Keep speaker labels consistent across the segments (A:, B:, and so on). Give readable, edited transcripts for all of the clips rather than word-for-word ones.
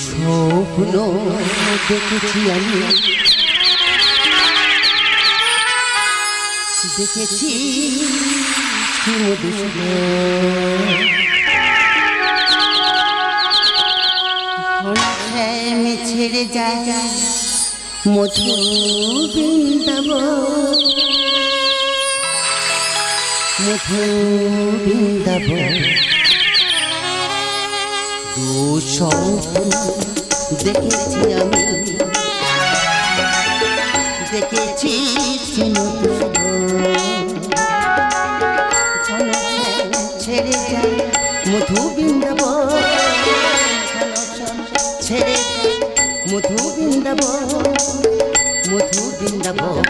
A: স্বপ্ন দেখেছি আমি, দেখেছি আমি ছেড়ে যাই মধু বৃন্দাবন, মধু বৃন্দাবন। দুঃস্বপ্ন দেখেছি আমি, দেখেছি ছেড়ে যাই মধু বৃন্দাবন, ছেড়ে যাই মধু বৃন্দাবন, মধু বৃন্দাবন।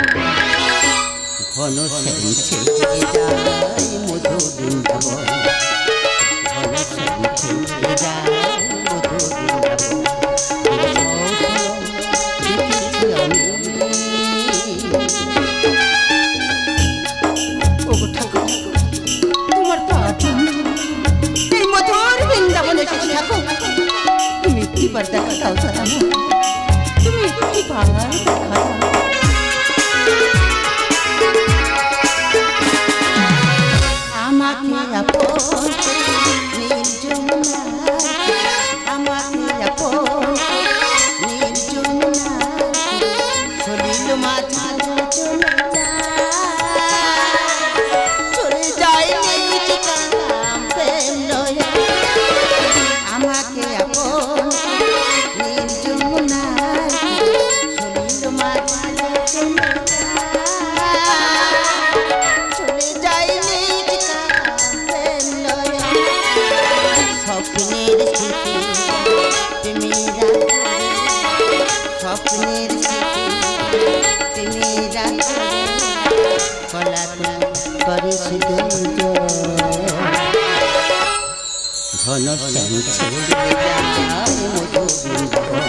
A: ঘন ছেড়ে যাই মধু বৃন্দাবন, ঘন ছেড়ে যাই মধু বৃন্দাবন। দেখেছি আমি তোমার এই মধুর বৃন্দাবনে এসেছি থাকো। তুমি একটিবার দেখা দাও দাদা, তুমি একটিবার দেখা দাও। আমাকে আপন নির্জনা, আমাকে আপন নির্জনা, চলিল মাঝা চলে যায় নিজ কাম প্রেম লয়া। আমাকে আপন নির্জনা, চলিল মাঝা চলে যায় নিজ কাম প্রেম লয়া। স্বপ্নের স্মৃতি তুমি রাখো, স্বপ্নের স্মৃতি তুমি রাখো, কলাকুল করিস ঘন শ্যাম ছেড়ে যায় মধু বৃন্দাবন,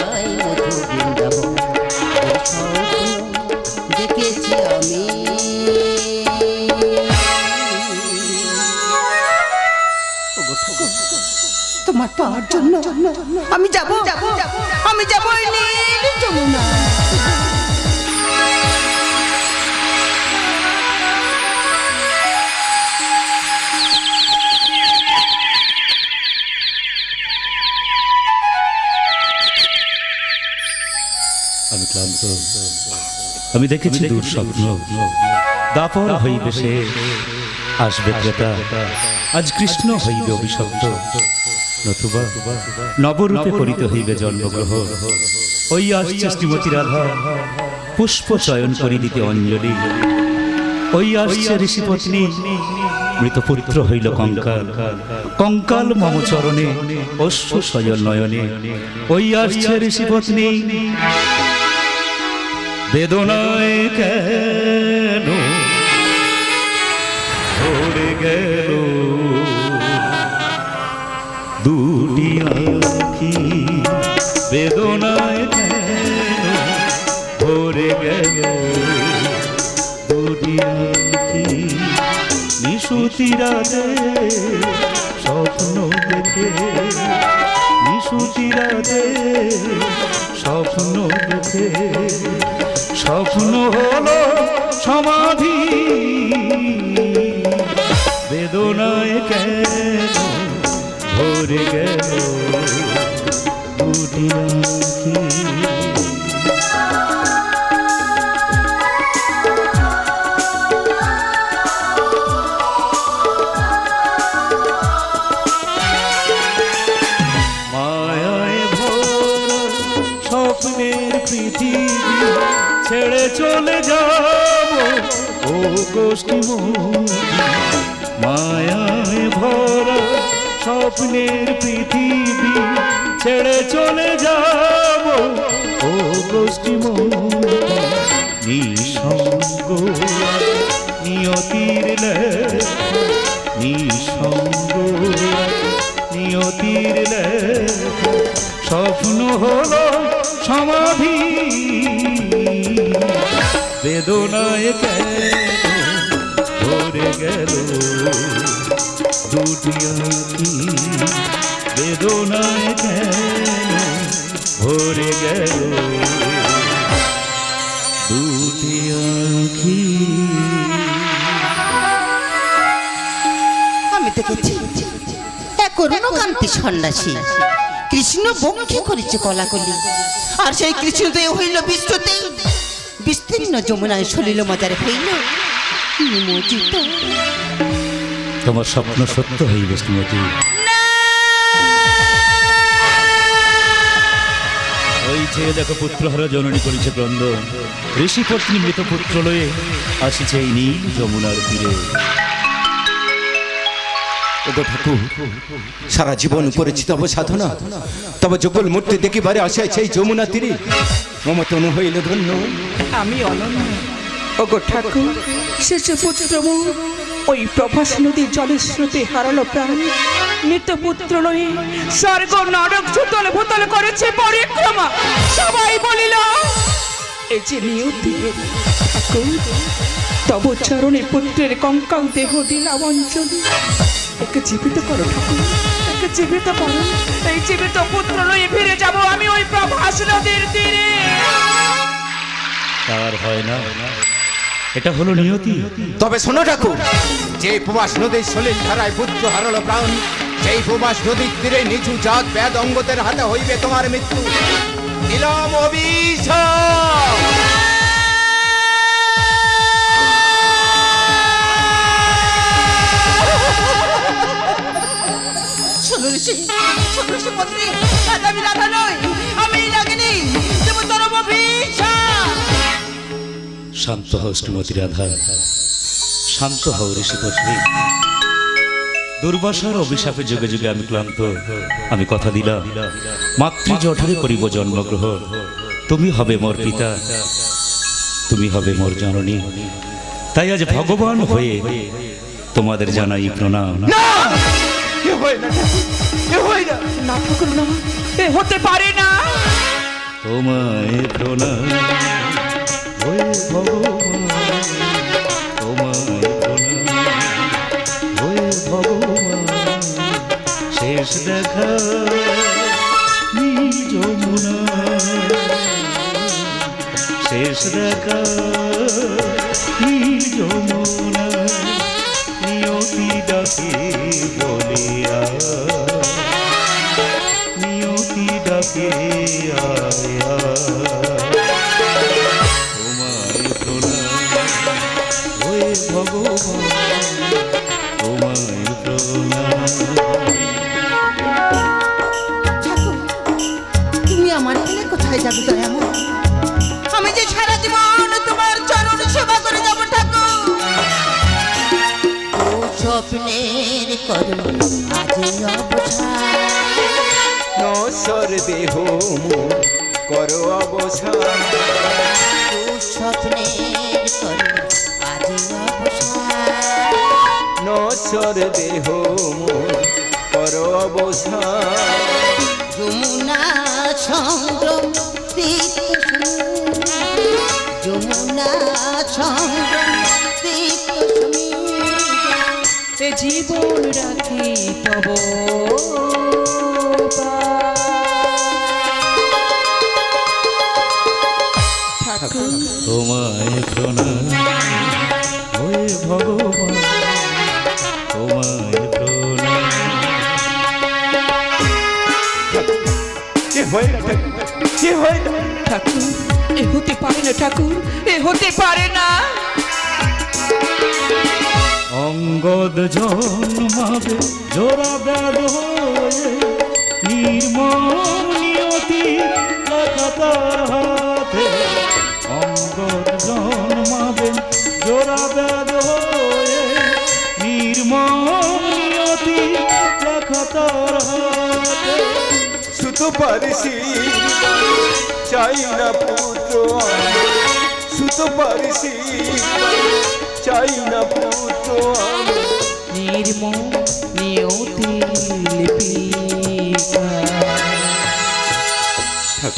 A: যায় মধু বৃন্দাবন। দেখেছি আমি তোমার পাওয়ার জন্য আমি যাব, আমি যাব যমুনা।
B: আমি ক্লান্ত, আমি দেখেছি দূর স্বপ্ন, দাপর হইবে সে, আসবে ক্রেতা, আজ কৃষ্ণ হইবে অভিশপ্ত, নতুবা নবরূপে করিতে হইবে জন্মগ্রহণ। ওই আসছে শ্রীমতী রাধা, পুষ্প চয়ন করি দিতে অঞ্জলি। ওই আসছে ঋষিপত্নী, মৃতপুত্র হইল কঙ্কাল, কঙ্কাল মম চরণে, অশ্ব শয়ন নয়নে। ওই আসছে ঋষিপত্নী, বেদনায় কেন ভরে গেল দুটি আঁখি, বেদনায় কেন ভরে গেল দুটি আঁখি। নিশুতি রাতে স্বপ্ন দেখে, নিশুতি রাতে স্বপ্ন দেখে, স্বপ্ন হলো সমাধি, বেদনায় কেন ভরে গেল দুটি আঁখি। মায়ায় ভরা স্বপ্নের পৃথিবী ছেড়ে চলে যাব ও গোষ্ঠী মায়ায় ভরা স্বপ্নের পৃথিবী ছেড়ে চলে যাব ও গোষ্ঠী নিঃসঙ্গ নিয়তির নিঃসঙ্গ নিয়তির স্বপ্ন হলো সমাধি, বেদনায় কেন ভরে গেল দুটি আঁখি বেদনায় কেন ভরে গেল দুটি আঁখি।
A: আমি দেখেছি এক করুণকান্তি সন্ন্যাসী কৃষ্ণ বক্ষে করেছে কলাকলি, আর সেই কৃষ্ণদেব হইল বিশ্বতে বিস্তীর্ণ যমুনায় সলিল মজার হইল নিমজ্জিত।
B: তোমার স্বপ্ন সত্য হইবে শ্রীমতী। ওই যে দেখো পুত্রহারা জননী করেছে ক্রন্দন, ঋষি পত্নী মৃত পুত্র লয়ে আসিছে এই নীল যমুনার তীরে।
C: ওগো ঠাকুর, সারা জীবন করেছি তব সাধনা, তব যুগল মূর্তি দেখিবারে আসিয়াছে এই যমুনা তীরে। মম তনু হইল ধন্য,
D: আমি অনন্য। ওগো ঠাকুর, শেষে পুত্র ওই প্রভাস নদীর জলের স্রোতে হারালো প্রাণ। মৃত পুত্র লয়ে স্বর্গ নরক সুতল ভূতল করেছে পরিক্রমা। সবাই বলিল এই যে নিয়তি। ঠাকুর, তব চরণে পুত্রের কঙ্কাল দেহ দিলাম অঞ্জলি। একে জীবিত করো ঠাকুর, একে জীবিত করো। এই জীবিত পুত্র লয়ে ফিরে যাব আমি ওই প্রভাস নদীর তীরে।
B: তার হয় না, এটা হলো নিয়তি।
C: তবে শোনো ঠাকুর, যে প্রভাস নদীর সলিল ধারায় পুত্র হারালো প্রাণ, সেই প্রভাস নদীর তীরে নিচু জাত ব্যাদ অঙ্গদের হাতে হইবে তোমার মৃত্যু। দিলাম অভিশাপ।
A: শোনো ঋষি, শোনো ঋষি পত্নী, আজ আমি রাধা নই, আমি নাগিনী, দেব চরম অভিশাপ।
B: শান্ত হও শ্রীমতী রাধা, শান্ত হও ঋষি পত্নী। দুর্বাসার অভিশাপে যুগে যুগে আমি ক্লান্ত। আমি কথা দিলাম মাতৃ জঠরে করিব জন্মগ্রহণ। তুমি হবে মোর পিতা, তুমি হবে মোর জননী। তাই আজ ভগবান হয়ে তোমাদের জানাই প্রণাম।
D: না ঠাকুর না, এ হতে পারে না।
B: তোমায় প্রণাম হয়ে ভগবান, তোমায় প্রণাম হয়ে ভগবান। শেষ দেখা নীল যমুনা, শেষ দেখা নীল যমুনা। নিয়তি ডাকে বলিয়া, নিয়তি ডাকে আয়া। তোমায় প্রণাম হয়ে ভগবান, তোমায় প্রণাম।
A: ঠাকুর, তুমি আমার ফেলে কোথায় যাবে দয়াময়? আমি যে সারা জীবন তোমার চরণ সেবা করে যাব ঠাকুর। ও স্বপ্নের করো আজ অবসান,
C: নশ্বর দেহ করো অবসান।
A: ও স্বপ্নের করো আজ অবসান,
C: নশ্বর দেহ করো অবসান।
A: যমুনা সংগ্রাম তীর্থ, যমুনা সংগ্রাম তীর্থ।
D: এ জীবন রাখি তব ঠাকুর।
B: তোমায় প্রণাম হয়ে ভগবান, তোমায় প্রণাম।
D: ঠাকুর, এ হতে পারে না ঠাকুর, এ হতে পারে না।
B: অঙ্গদ জন্মাবে জোড়া ব্যাধ হয়ে, নির্মম নিয়তি লেখা তার হাতে। অঙ্গদ জন্মাবে জোড়া ব্যাধ হয়ে, নির্মম নিয়তি লেখা তার হাতে।
C: সুত পারিসি চাই না পুত্র, সুত পারিসি চাই না পুত্র।
D: নির্মম নিয়তি লিপিকা।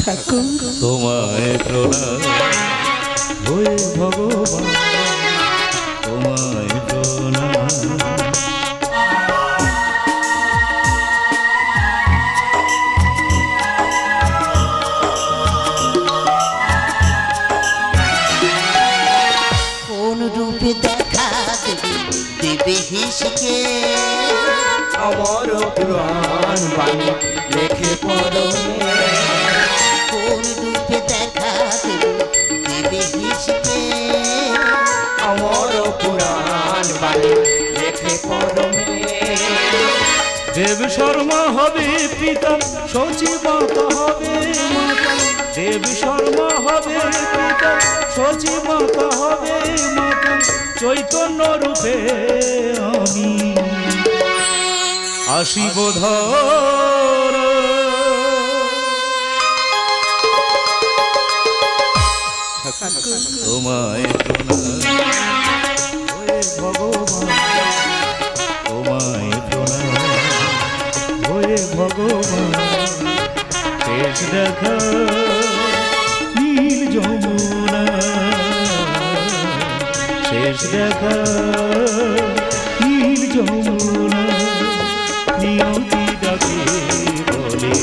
D: ঠাকুর,
B: তোমায় প্রণাম হয়ে ভগবান, তোমায় প্রণাম।
A: কে
C: অমর পুরাণ বাণী লেখে পরমে
A: কোন রূপে দেখা দেব দেবে হিসকে
C: অমর পুরাণ বাণী লেখে পরমে
B: দেব শর্মা হবে পিতা সচিবাতা হবে মাতা দেব শর্মা হবে পিতা সচিবাতা হবে মাতা চৈতন্য রূপে আমি আসিব ধর তোমায় প্রণাম হে ভগবান তোমায় প্রণাম হে ভগবান শেষ দেখা নীল যমুনা শেষ দেখা নীল যমুনা নিয়তি ডাকে বলে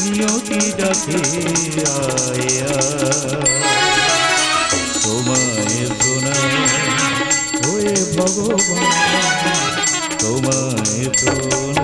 B: নিয়তি ডাকে আয়া তোমায় প্রণাম হে ভগবান তোমায় প্রণাম